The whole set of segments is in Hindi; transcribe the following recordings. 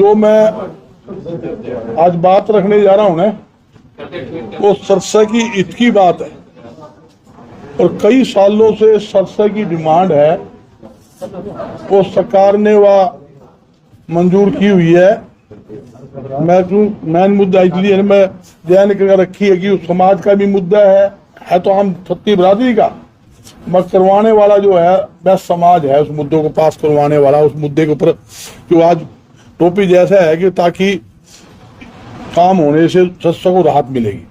जो मैं आज बात रखने जा रहा हूं ना, वो सरसा की ईद की बात है। और कई सालों से सरसा की डिमांड है, वो सरकार ने वह मंजूर की हुई है। मैन मुद्दा इसलिए मैं ध्यान कर रखी है कि उस समाज का भी मुद्दा है तो हम छत्ती बरादरी का, मगर करवाने वाला जो है बेस्ट समाज है, उस मुद्दों को पास करवाने वाला, उस मुद्दे के ऊपर जो आज टोपी जैसा है कि ताकि काम होने से सरसा को राहत मिलेगी।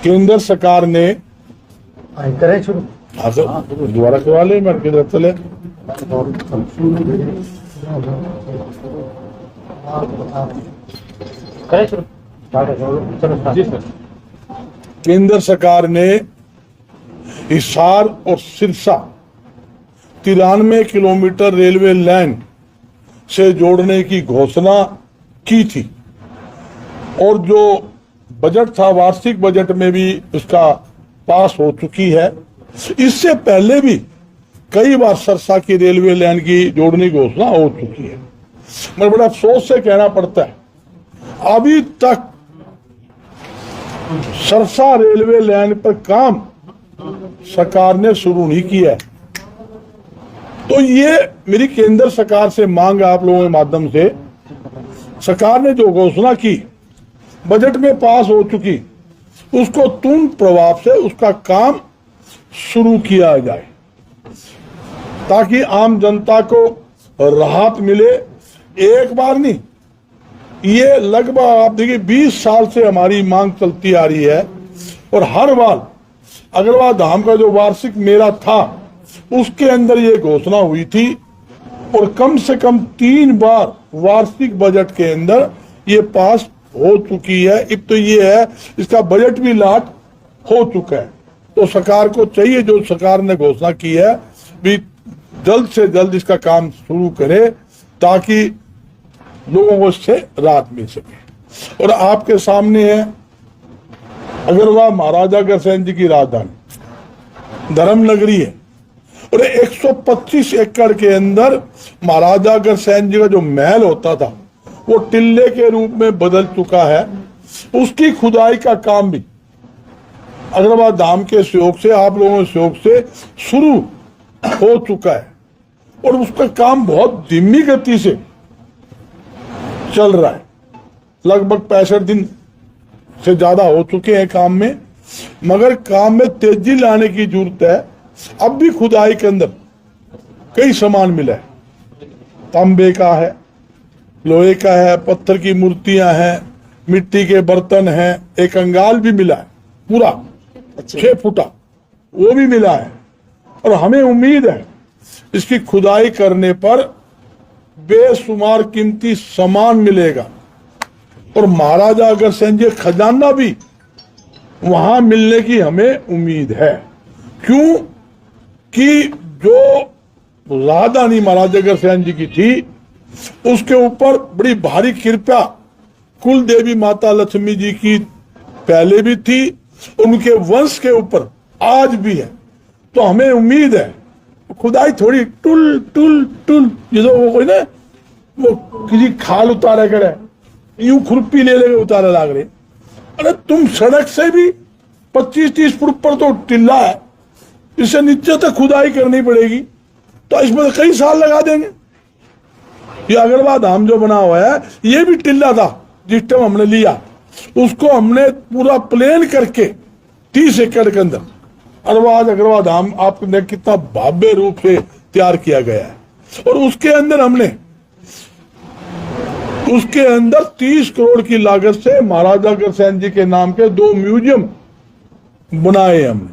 केंद्र सरकार ने करें शुरू, दोबारा करवा ले, मैं किधर चले। करें शुरू। केंद्र सरकार ने हिसार और सिरसा 93 किलोमीटर रेलवे लाइन से जोड़ने की घोषणा की थी और जो बजट था, वार्षिक बजट में भी उसका पास हो चुकी है। इससे पहले भी कई बार सिरसा की रेलवे लाइन की जोड़ने की घोषणा हो चुकी है, मगर बड़ा अफसोस से कहना पड़ता है अभी तक सिरसा रेलवे लाइन पर काम सरकार ने शुरू नहीं किया है। तो ये मेरी केंद्र सरकार से मांग है, आप लोगों के माध्यम से, सरकार ने जो घोषणा की बजट में पास हो चुकी, उसको तुरंत प्रभाव से उसका काम शुरू किया जाए ताकि आम जनता को राहत मिले। एक बार नहीं, ये लगभग आप देखिए 20 साल से हमारी मांग चलती आ रही है और हर बार अग्रवाल धाम का जो वार्षिक मेला था उसके अंदर ये घोषणा हुई थी और कम से कम 3 बार वार्षिक बजट के अंदर ये पास हो चुकी है। अब तो ये है इसका बजट भी लाट हो चुका है। तो सरकार को चाहिए, जो सरकार ने घोषणा की है, भी जल्द से जल्द इसका काम शुरू करे ताकि लोगों को इससे राहत मिल सके। और आपके सामने है अग्रवाल महाराजा अग्रसेन जी की राजधानी धर्म नगरी है और 125 एकड़ के अंदर महाराजा अग्रसेन जी का जो महल होता था वो टिल्ले के रूप में बदल चुका है। उसकी खुदाई का काम भी अग्रवाल धाम के सहयोग से, आप लोगों के सहयोग से शुरू हो चुका है और उसका काम बहुत धीमी गति से चल रहा है। लगभग 65 दिन से ज्यादा हो चुके हैं काम में, मगर काम में तेजी लाने की जरूरत है। अब भी खुदाई के अंदर कई सामान मिला है, तांबे का है, लोहे का है, पत्थर की मूर्तियां हैं, मिट्टी के बर्तन हैं, एक अंगाल भी मिला है पूरा 6 फुटा, वो भी मिला है। और हमें उम्मीद है इसकी खुदाई करने पर बेशुमार कीमती सामान मिलेगा और महाराजा अग्रसेन जी खजाना भी वहां मिलने की हमें उम्मीद है। क्यों कि जो राजधानी महाराजा अग्रसेन जी की थी उसके ऊपर बड़ी भारी कृपा कुल देवी माता लक्ष्मी जी की पहले भी थी, उनके वंश के ऊपर आज भी है। तो हमें उम्मीद है खुदाई थोड़ी टुल टुल टुल, जो वो कोई ना वो किसी खाल उतारे करे, यूं खुरपी ले लेके उतारे लाग रहे। अरे तुम सड़क से भी 25-30 फुट पर तो टिल्ला है, इससे नीचे तक खुदाई करनी पड़ेगी, तो इसमें कई साल लगा देंगे। ये अग्रवाल धाम जो बना हुआ है ये भी टिल्ला था जिस टाइम हमने लिया, उसको हमने पूरा प्लेन करके 30 एकड़ के अंदर अग्रवाल धाम आपने कितना भव्य रूप से तैयार किया गया है। और उसके अंदर 30 करोड़ की लागत से महाराजा अग्रसेन जी के नाम के 2 म्यूजियम बनाए हमने।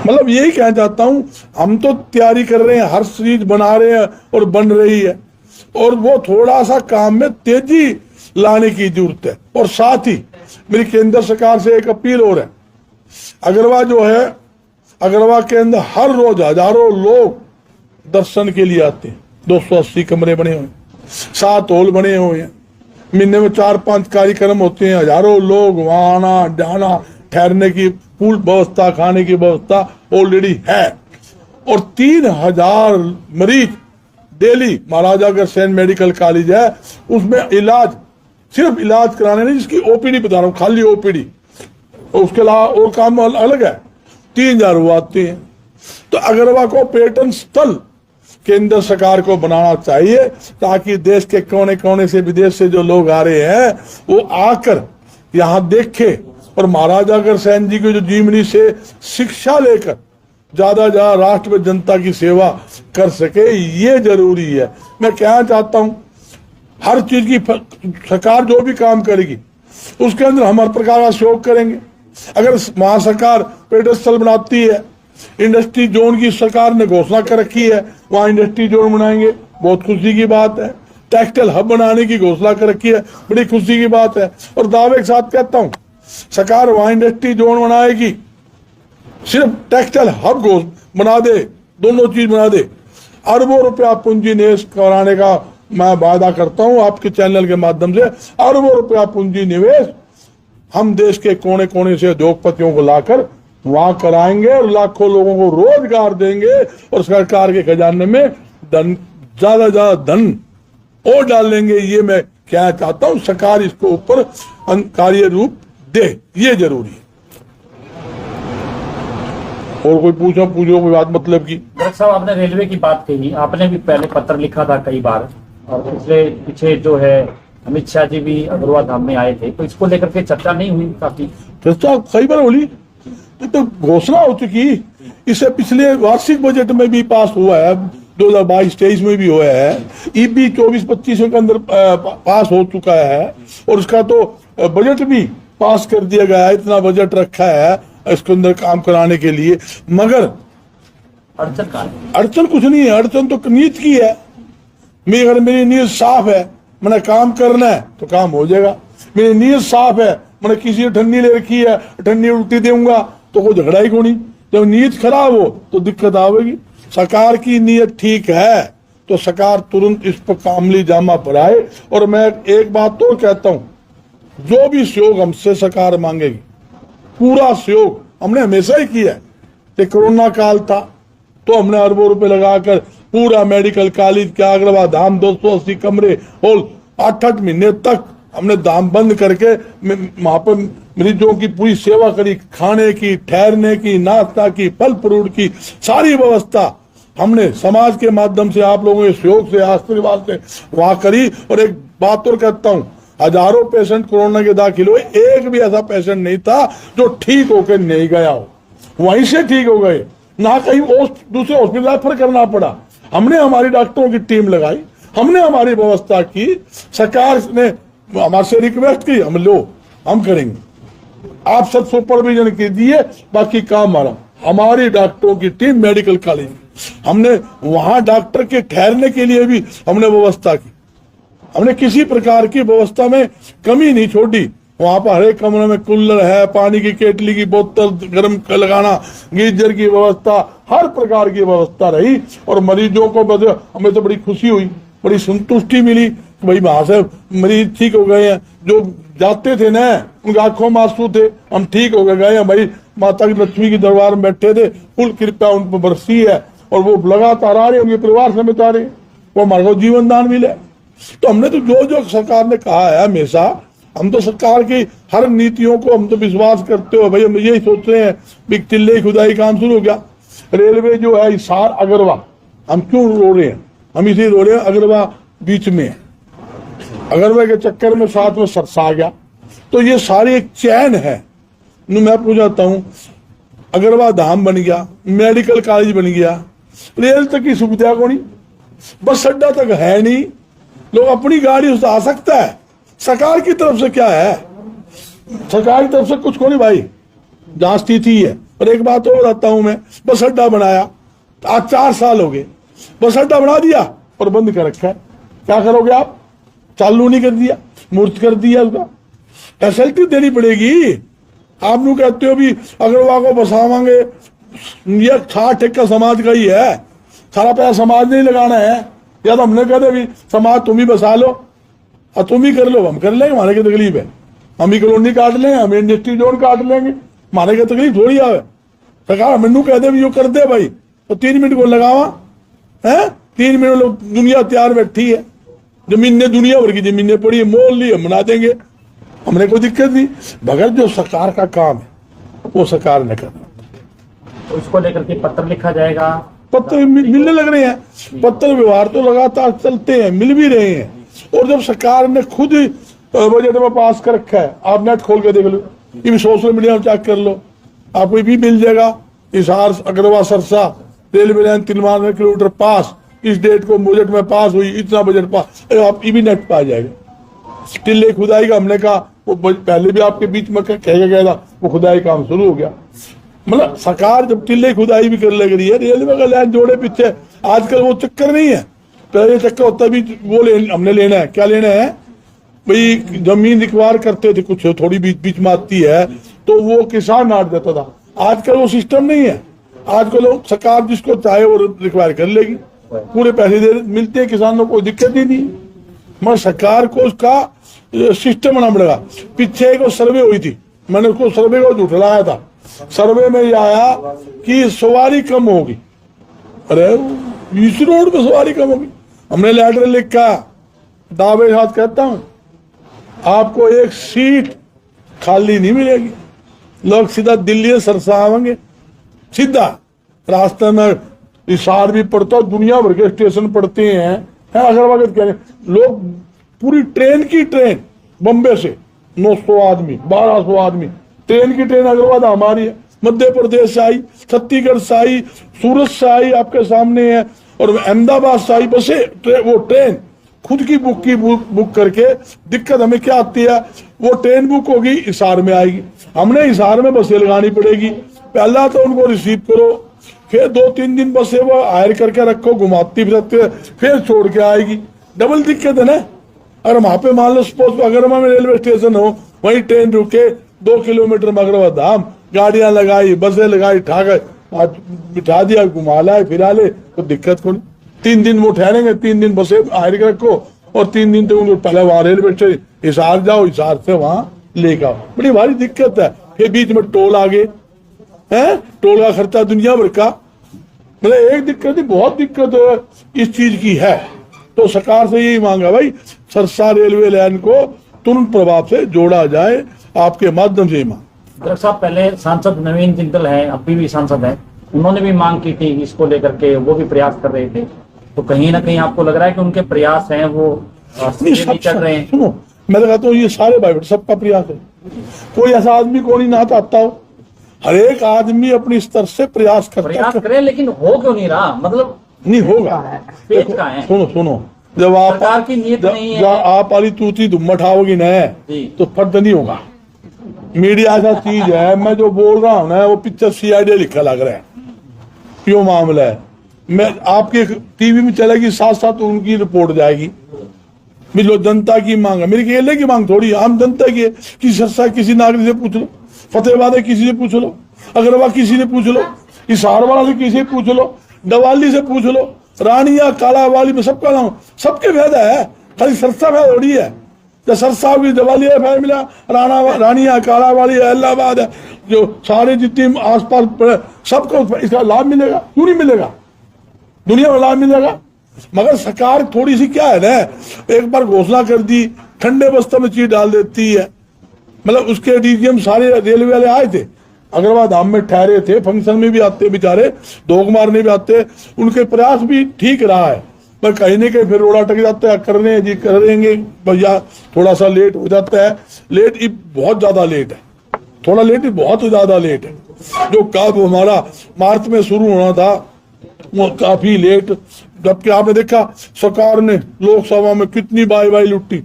मतलब यही कहना चाहता हूं, हम तो तैयारी कर रहे हैं, हर चीज बना रहे हैं और बन रही है, और वो थोड़ा सा काम में तेजी लाने की जरूरत है। और साथ ही मेरी केंद्र सरकार से एक अपील हो रहा है, अग्रवाल जो है, अग्रवाल के अंदर हर रोज हजारों लोग दर्शन के लिए आते हैं। 280 कमरे बने हुए, 7 हॉल बने हुए हैं, महीने में 4-5 कार्यक्रम होते हैं, हजारों लोग वहां आना जाना, ठहरने की पूल व्यवस्था, खाने की व्यवस्था ऑलरेडी है। और 3000 मरीज daily Maharaja Agrasen medical college है, उसमें इलाज, सिर्फ इलाज कराने नहीं, जिसकी ओपीडी बता रहा हूँ, खाली ओपीडी, उसके अलावा और काम अलग है, 3000 वो आते हैं। तो अगरवा को पर्यटन स्थल केंद्र सरकार को बनाना चाहिए, ताकि देश के कोने कोने से, विदेश से जो लोग आ रहे हैं वो आकर यहाँ देखे और महाराजा अग्रसेन जी की जो जीवनी से शिक्षा लेकर ज्यादा राष्ट्र में जनता की सेवा कर सके, ये जरूरी है। मैं कहना चाहता हूं, हर चीज की सरकार जो भी काम करेगी उसके अंदर हम हर प्रकार का सहयोग करेंगे। अगर वहां सरकार पर्यटन स्थल बनाती है, इंडस्ट्री जोन की सरकार ने घोषणा कर रखी है, वहां इंडस्ट्री जोन बनाएंगे, बहुत खुशी की बात है। टेक्सटाइल हब बनाने की घोषणा कर रखी है, बड़ी खुशी की बात है। और दावे के साथ कहता हूं, सरकार वहां इंडस्ट्री जोन बनाएगी, सिर्फ टेक्सटाइल हब बना दे, दोनों चीज बना दे, अरबों रुपया पूंजी निवेश कराने का मैं वादा करता हूं आपके चैनल के माध्यम से। अरबों रुपया पूंजी निवेश हम देश के कोने कोने से उद्योगपतियों को लाकर वहां कराएंगे और लाखों लोगों को रोजगार देंगे और सरकार के खजाने में ज्यादा धन और डालेंगे। ये मैं कहना चाहता हूं, सरकार इसको ऊपर कार्य रूप दे, ये जरूरी है। और कोई पूछो कोई बात मतलब की। डॉक्टर साहब, आपने रेलवे की बात कही, आपने भी पहले पत्र लिखा था कई बार, और पीछे जो है अमित शाह जी भी अग्रवा धाम में आए थे, तो इसको लेकर के चर्चा नहीं हुई? काफी चर्चा कई बार होली, तो घोषणा हो चुकी, इससे पिछले वार्षिक बजट में भी पास हुआ है, 2022-23 में भी हुआ है, ईबी 24-25 के अंदर पास हो चुका है, और उसका तो बजट भी पास कर दिया गया है, इतना बजट रखा है इसके अंदर काम कराने के लिए। मगर अड़चन कुछ नहीं है, अड़चन तो नीयत की है। अगर मेरी नीयत साफ है, मैंने काम करना है तो काम हो जाएगा। मेरी नीयत साफ है, मैंने किसी ठन्नी ले रखी है, ठन्नी उल्टी दूंगा तो कोई झगड़ा ही को नहीं। जब नीयत खराब हो तो दिक्कत आवेगी। सरकार की नीयत ठीक है तो सरकार तुरंत इस पर कामली जामा पड़ाए। और मैं एक बात तो कहता हूं, जो भी सहयोग हमसे सरकार मांगेगी, पूरा सहयोग हमने हमेशा ही किया है। कि कोरोना काल था तो हमने अरबों रुपए लगाकर पूरा मेडिकल कॉलेज के अग्रवा धाम 280 कमरे और 8-8 महीने तक हमने धाम बंद करके वहां पर मरीजों की पूरी सेवा करी, खाने की, ठहरने की, नाश्ता की, फल फ्रूट की सारी व्यवस्था हमने समाज के माध्यम से, आप लोगों के सहयोग से, आशीर्वाद से वहां करी। और एक बात और कहता हूं, हजारों पेशेंट कोरोना के दाखिल हुए, एक भी ऐसा पेशेंट नहीं था जो ठीक होकर नहीं गया हो, वहीं से ठीक हो गए, ना कहीं दूसरे हॉस्पिटल रेफर करना पड़ा। हमने हमारी डॉक्टरों की टीम लगाई, हमने हमारी व्यवस्था की, सरकार ने हमारे से रिक्वेस्ट की, हम करेंगे, आप सब सुपरविजन कीजिए, बाकी काम हमारी डॉक्टरों की टीम मेडिकल कॉलेज, हमने वहां डॉक्टर के ठहरने के लिए भी हमने व्यवस्था की। हमने किसी प्रकार की व्यवस्था में कमी नहीं छोड़ी। वहां पर हर एक कमरे में कूलर है, पानी की केटली की बोतल गर्म लगाना, गीजर की व्यवस्था, हर प्रकार की व्यवस्था रही। और मरीजों को हमें तो बड़ी खुशी हुई, बड़ी संतुष्टि मिली कि भाई वहां से मरीज ठीक हो गए हैं। जो जाते थे ना, उनकी आंखों में आंसू थे, हम ठीक हो गए हैं भाई, माता की लक्ष्मी की दरबार में बैठे थे, फुल कृपा उन पर बरसी है और वो लगातार आ रहे, उनके परिवार समेत आ रहे, वो हमारे को जीवन दान मिले। तो हमने तो जो सरकार ने कहा है हमेशा, हम तो सरकार की हर नीतियों को हम तो विश्वास करते हो भाई। हम यही सोच रहे हैं कि चिल्ले खुदाई काम शुरू हो गया। रेलवे जो है हिसार अगरवा, हम क्यों रो रहे हैं? हम इसे रो रहे हैं, अगरवा बीच में है, अगरवा के चक्कर में साथ में सरसा आ गया। तो ये सारी एक चैन है। मैं पूछता हूँ, अगरवा धाम बन गया, मेडिकल कॉलेज बन गया, रेल तक की सुविधा को नहीं, बस अड्डा तक है नहीं, लोग अपनी गाड़ी उससे आ सकता है। सरकार की तरफ से क्या है? सरकार की तरफ से कुछ को नहीं भाई, जहां स्थिति है। और एक बात और बताता हूं मैं, बस अड्डा बनाया, आज 4 साल हो गए, बस अड्डा बना दिया और बंद कर रखा है। क्या करोगे आप? चालू नहीं कर दिया, मूर्त कर दिया, उसका फैसिलिटी देनी पड़ेगी। आप लोग कहते हो भी अगरवा को बसावांगे, ये खा ठेका समाज का ही है, सारा पैसा समाज नहीं लगाना है। या तो हमने कहते भी समाज तुम ही बसा लो और तुम ही कर लो, हम कर लेंगे, हमारे की तकलीफ है, हम ही कॉलोनी काट लेंगे, हम इंडस्ट्री जोन काट लेंगे, हमारे की तकलीफ थोड़ी आवे। सरकार मैनू कहते भी जो कर दे भाई, तो 3 मिनट को लगावा है। 3 मिनट में दुनिया तैयार बैठी है, जमीनें दुनिया भर की जमीनें पड़ी है, मोल ली हम बना देंगे, हमने कोई दिक्कत नहीं। मगर जो सरकार का काम है वो सरकार ने करना। तो इसको लेकर के पत्र लिखा जाएगा। पत्र मिलने लग रहे हैं, पत्र व्यवहार तो लगातार चलते हैं, मिल भी रहे हैं। और जब सरकार ने खुद ही बजट में पास कर रखा है, आप नेट खोल के देख लो, ये भी सोशल मीडिया में चेक कर लो, आपको ये भी मिल जाएगा। Hisar Agroha Sirsa railway line 93 kilometre pass, इस डेट को बजट में पास हुई, इतना बजट पास, आप ये भी नेट पे आ जाएगा। टिल्ले खुदाई का हमने कहा, वो पहले भी आपके बीच में कह गया था, वो खुदाई काम शुरू हो गया। मतलब सरकार जब टिल्ले खुदाई भी कर लग रही है, रेलवे का लाइन जोड़े पीछे, आजकल वो चक्कर नहीं है। पहले चक्कर होता भी वो हमने लेना है, क्या लेना है भाई, जमीन रिक्वायर करते थे, कुछ थोड़ी बीच बीच में आती है तो वो किसान नाट देता था। आजकल वो सिस्टम नहीं है, आजकल वो सरकार जिसको चाहे वो रिक्वायर कर लेगी, पूरे पैसे दे मिलते हैं किसानों को, दिक्कत ही नहीं। मगर सरकार को उसका सिस्टम बनाना पड़ेगा। पीछे एक सर्वे हुई थी, मैंने उसको सर्वे को झुठलाया था। सर्वे में ये आया कि सवारी कम होगी। अरे इस रोड पे सवारी कम होगी, हमने लेटर लिखा, दावे के साथ कहता हूं आपको एक सीट खाली नहीं मिलेगी। लोग सीधा दिल्ली से सरसा आवेंगे, सीधा रास्ते में हिसार भी पड़ता है, दुनिया भर के स्टेशन पड़ते हैं। अगर कह रहे लोग, पूरी ट्रेन की ट्रेन बम्बे से 900 आदमी 1200 आदमी ट्रेन की ट्रेन अग्रवाल हमारी है, मध्य प्रदेश से आई, छत्तीसगढ़ से आई, सूरत से आई, आपके सामने है, और अहमदाबाद से आई बसें। वो ट्रेन खुद की बुक करके, दिक्कत हमें क्या आती है, वो ट्रेन बुक होगी, हिसार में आएगी, हमने हिसार में बसें लगानी पड़ेगी। पहला तो उनको रिसीव करो, फिर 2-3 दिन बसें वो हायर करके रखो, घुमाती फिरते, फिर छोड़ के आएगी, डबल दिक्कत है ना। अगर वहां पे मान लो सपोज अगरमा में रेलवे स्टेशन हो, वहीं ट्रेन रुके, 2 किलोमीटर में अग्रवा धाम, गाड़ियां लगाई, बसें लगाई, आज बिठा दिया, घुमा लाए, फिरा ले, तो दिक्कत को नहीं। 3 दिन वो ठहरेंगे, 3 दिन बसें हायर के रखो, और 3 दिन तो उनको पहले वहां रेलवे स्टेशन हिसार जाओ, हिसार से वहां लेकर आओ, बड़ी भारी दिक्कत है। फिर बीच में टोल आ गए हैं, टोल का खर्चा दुनिया भर का। मतलब एक दिक्कत नहीं, बहुत दिक्कत इस चीज की है। तो सरकार से यही मांगा भाई, सरसा रेलवे लाइन को तुरंत प्रभाव से जोड़ा जाए, आपके माध्यम से ही मांग। डॉक्टर साहब, पहले सांसद नवीन जिंदल हैं, अभी भी सांसद हैं, उन्होंने भी मांग की थी इसको लेकर के, वो भी प्रयास कर रहे थे। तो कहीं ना कहीं आपको लग रहा है कि उनके प्रयास हैं वो नहीं चल रहे हैं? सुनो, मैं कहता हूँ ये सारे भाई सबका प्रयास है, कोई ऐसा आदमी को नहीं ना चाहता हो, हर एक आदमी अपनी स्तर से प्रयास करे, लेकिन हो क्यों नहीं रहा? मतलब नहीं होगा। सुनो, जब आप सरकार की नीयत नहीं है, आप वाली तूती धुम्म उठाओगी ना तो फर्द नहीं होगा। मीडिया ऐसा चीज है, मैं जो बोल रहा हूँ ना वो पिक्चर CID लिखा लग रहा है, क्यों मामला है। मैं आपके टीवी में चलेगी, साथ साथ उनकी रिपोर्ट जाएगी। मिलो जनता की मांग है, मेरी केले की मांग थोड़ी, आम जनता की है। किसी नागरिक से पूछ लो, फतेहाबाद किसी से पूछ लो, अग्रवा किसी से पूछ लो, हिसार वाला से किसी से पूछ लो, डवाली से पूछ लो, रानिया कालावाली में सबका नाम, सबके फायदा है, खाली सरसा फायदा थोड़ी है। जब सरसा की डवाली फायदा मिला, रानिया कालावाली इलाहाबाद है, जो सारे जितने आसपास सबको इसका लाभ मिलेगा, क्यों नहीं मिलेगा, दुनिया में लाभ मिलेगा। मगर सरकार थोड़ी सी क्या है ना, एक बार घोषणा कर दी, ठंडे बस्ते में चीज डाल देती है। मतलब उसके DGM सारे रेलवे वाले आए थे, अग्रवाल धाम में ठहरे थे, फंक्शन में भी आते बेचारे, दोग मारने भी आते, उनके प्रयास भी ठीक रहा है। पर कहीं न कहीं फिर रोड़ा टक जाता है, करने जी करेंगे भैया, थोड़ा सा लेट हो जाता है, लेट बहुत ज्यादा लेट है, थोड़ा लेट ही बहुत ज्यादा लेट है। जो काम हमारा मार्च में शुरू होना था वो काफी लेट, जबकि आपने देखा सरकार ने लोकसभा में कितनी बाई लुट्टी,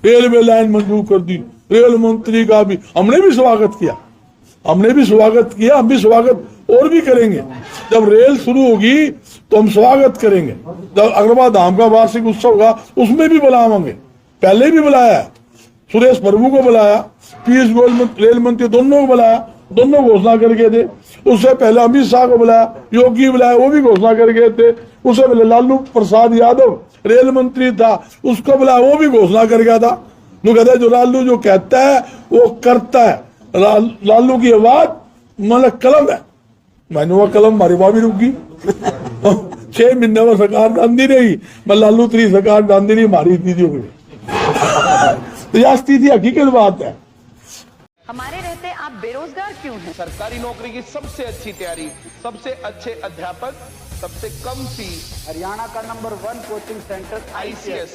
रेलवे लाइन मंजूर कर दी, रेल मंत्री का भी हमने भी स्वागत किया, हम भी स्वागत और भी करेंगे। जब रेल शुरू होगी तो हम स्वागत करेंगे। जब अग्रवाल धाम का वार्षिक उत्सव होगा उसमें भी बुलावांगे, पहले भी बुलाया है, सुरेश प्रभु को बुलाया, पीयूष गोयल रेल मंत्री दोनों को बुलाया, दोनों घोषणा करके थे। उससे पहले अमित शाह को बुलाया, योगी बुलाया, वो भी घोषणा करके थे। उससे पहले लालू प्रसाद यादव रेल मंत्री था, उसको बुलाया, वो भी घोषणा कर गया था। वो कहता है जो लालू जो कहता है वो करता है, लालू की आवाज मतलब कलम है, मैंने वो कलम मारी वहां भी रुक गई। 6 महीने में सरकार आंदी रही, मैं लालू त्री सरकार आंदी नहीं, मारी दीदी हुई रियासती थी, हकीकत बात है। हमारे रहते आप बेरोजगार क्यों हैं? सरकारी नौकरी की सबसे अच्छी तैयारी, सबसे अच्छे अध्यापक, सबसे कम फीस, हरियाणा का नंबर 1 कोचिंग सेंटर ICS